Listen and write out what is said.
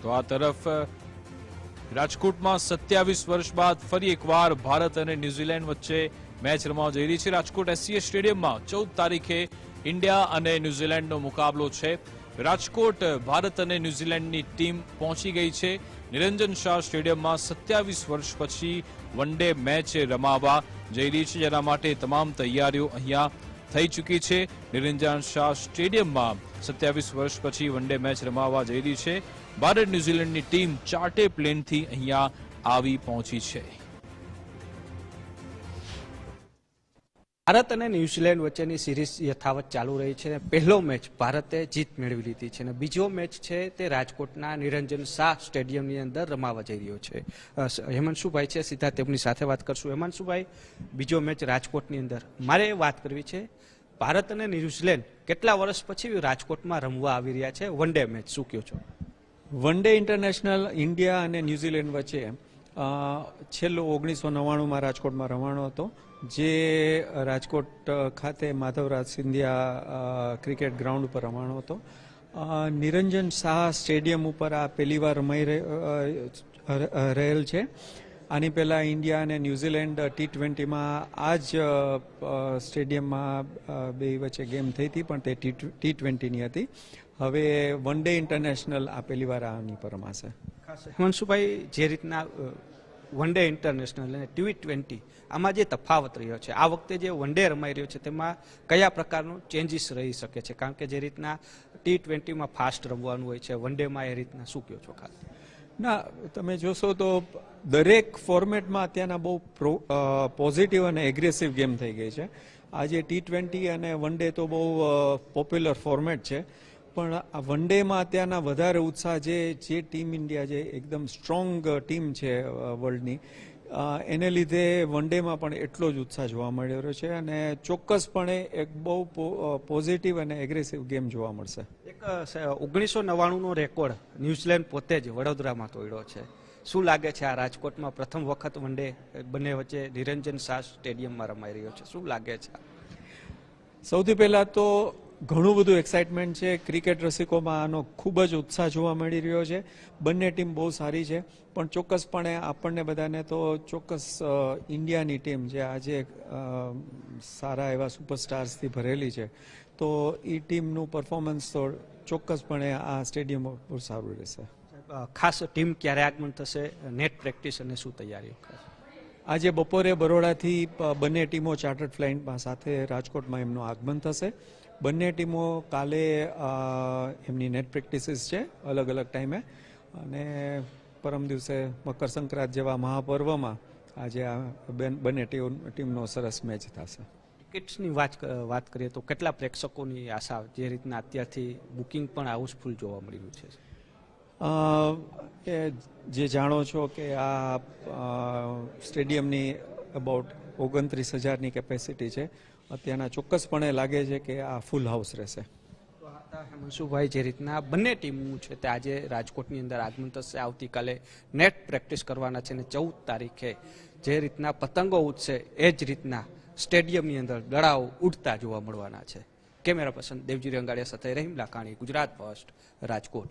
તો આ તરફ રાજકોટમાં 27 વર્ષ બાદ ફરી એકવાર ભારત અને ન્યુઝીલેન્ડ વચ્ચે મેચ રમાવા જઈ રહી છે. રાજકોટ એસસીએ સ્ટેડિયમમાં 14 તારીખે ઇન્ડિયા અને ન્યુઝીલેન્ડનો મુકાબલો છે. રાજકોટ ભારત અને ન્યુઝીલેન્ડની ટીમ પહોંચી ગઈ છે. નિરંજન શાહ સ્ટેડિયમમાં 27 વર્ષ પછી વન ડે મેચ રમાવા જઈ રહી છે, જેના માટે તમામ તૈયારીઓ અહીંયા થઈ ચૂકી છે. નિરંજન શાહ સ્ટેડિયમમાં 27 વર્ષ પછી વન ડે મેચ રમાવા જઈ રહી છે. ભારત ન્યુઝીલેન્ડની ટીમ ચાર્ટર પ્લેનથી અહીંયા આવી પહોંચી છે. ભારત અને ન્યુઝીલેન્ડ વચ્ચેની સિરીઝ યથાવત ચાલુ રહી છે. પહેલો મેચ ભારતે જીત મેળવી લીધી છે અને બીજો મેચ છે તે રાજકોટના નિરંજન શાહ સ્ટેડિયમની અંદર રમાવા જઈ રહ્યો છે. હેમાંશુભાઈ છે, સીધા તેમની સાથે વાત કરશું. હેમાંશુભાઈ, બીજો મેચ રાજકોટની અંદર મારે વાત કરવી છે, ભારત અને ન્યુઝીલેન્ડ કેટલા વર્ષ પછી રાજકોટમાં રમવા આવી રહ્યા છે વન ડે મેચ, શું કહો છો? વન ડે ઇન્ટરનેશનલ ઇન્ડિયા અને ન્યુઝીલેન્ડ વચ્ચે છેલ્લો 1999માં રાજકોટમાં રમાણો હતો, જે રાજકોટ ખાતે માધવરાજ સિંધિયા ક્રિકેટ ગ્રાઉન્ડ ઉપર રમાણો હતો. નિરંજન શાહ સ્ટેડિયમ ઉપર આ પહેલીવાર રમાઈ રહેલ છે. આની પહેલાં ઇન્ડિયા અને ન્યુઝીલેન્ડ T20માં આ જ સ્ટેડિયમમાં બે વચ્ચે ગેમ થઈ હતી, પણ તે T20ની હતી. હવે વન ડે ઇન્ટરનેશનલ આ પહેલીવાર આની પર રમાશે. હેમાંશુભાઈ, જે રીતના વન ડે ઇન્ટરનેશનલ અને T20 આમાં જે તફાવત રહ્યો છે, આ વખતે જે વન ડે રમાઈ રહ્યો છે તેમાં કયા પ્રકારનું ચેન્જીસ રહી શકે છે? કારણ કે જે રીતના T20માં ફાસ્ટ રમવાનું હોય છે, વન ડેમાં એ રીતના શું કહો છો? ખાસ ના, તમે જોશો તો દરેક ફોર્મેટમાં અત્યારના બહુ પોઝિટિવ અને એગ્રેસિવ ગેમ થઈ ગઈ છે. આજે T20 અને વન ડે તો બહુ પોપ્યુલર ફોર્મેટ છે, પણ આ વન ડેમાં અત્યારના વધારે ઉત્સાહ જે ટીમ ઇન્ડિયા જે એકદમ સ્ટ્રોંગ ટીમ છે વર્લ્ડની, એને લીધે વન ડેમાં પણ એટલો જ ઉત્સાહ જોવા મળી રહ્યો છે અને ચોક્કસપણે એક બહુ પોઝિટિવ અને એગ્રેસિવ ગેમ જોવા મળશે. એક 1999નો રેકોર્ડ ન્યુઝીલેન્ડ પોતે જ વડોદરામાં તોડ્યો છે. શું લાગે છે આ રાજકોટમાં પ્રથમ વખત વન ડે બંને વચ્ચે નિરંજન શાહ સ્ટેડિયમમાં રમાઈ રહ્યો છે, શું લાગે છે? સૌથી પહેલાં તો ઘણું બધું એક્સાઇટમેન્ટ છે. ક્રિકેટ રસિકોમાં આનો ખૂબ જ ઉત્સાહ જોવા મળી રહ્યો છે. બંને ટીમ બહુ સારી છે, પણ ચોક્કસપણે આપણને બધાને તો ચોક્કસ ઇન્ડિયાની ટીમ જે આજે સારા એવા સુપરસ્ટાર્સથી ભરેલી છે, તો એ ટીમનું પરફોર્મન્સ તો ચોક્કસપણે આ સ્ટેડિયમ ઉપર સારું રહેશે. ખાસ ટીમ ક્યારે આગમન થશે, નેટ પ્રેક્ટિસ અને શું તૈયારીઓ? આજે બપોરે બરોડાથી બંને ટીમો ચાર્ટર્ડ ફ્લાઇટમાં સાથે રાજકોટમાં એમનું આગમન થશે. બંને ટીમો કાલે એમની નેટ પ્રેક્ટિસીસ છે અલગ અલગ ટાઈમે, અને પરમ દિવસે મકર સંક્રાંત જેવા મહાપર્વમાં આજે આ બંને ટીમનો સરસ મેચ થશે. ટિકિટ્સની વાત કરીએ તો કેટલા પ્રેક્ષકોની આશા, જે રીતના અત્યારથી બુકિંગ પણ હાઉસફુલ જોવા મળી રહ્યું છે? જે જાણો છો કે આ સ્ટેડિયમની અબાઉટ 29,000ની કેપેસિટી છે. અત્યારના ચોક્કસપણે લાગે છે કે આ ફૂલ હાઉસ રહેશે. હેમાંશુભાઈ, જે રીતના બંને ટીમનું છે તે આજે રાજકોટની અંદર આગમન થશે, આવતીકાલે નેટ પ્રેક્ટિસ કરવાના છે અને 14 તારીખે જે રીતના પતંગો ઉડશે એ જ રીતના સ્ટેડિયમની અંદર દડાઓ ઉડતા જોવા મળવાના છે. કેમેરા પર્સન દેવજી રંગાડિયા સાથે રહીમ લાખાણી, ગુજરાત ફર્સ્ટ, રાજકોટ.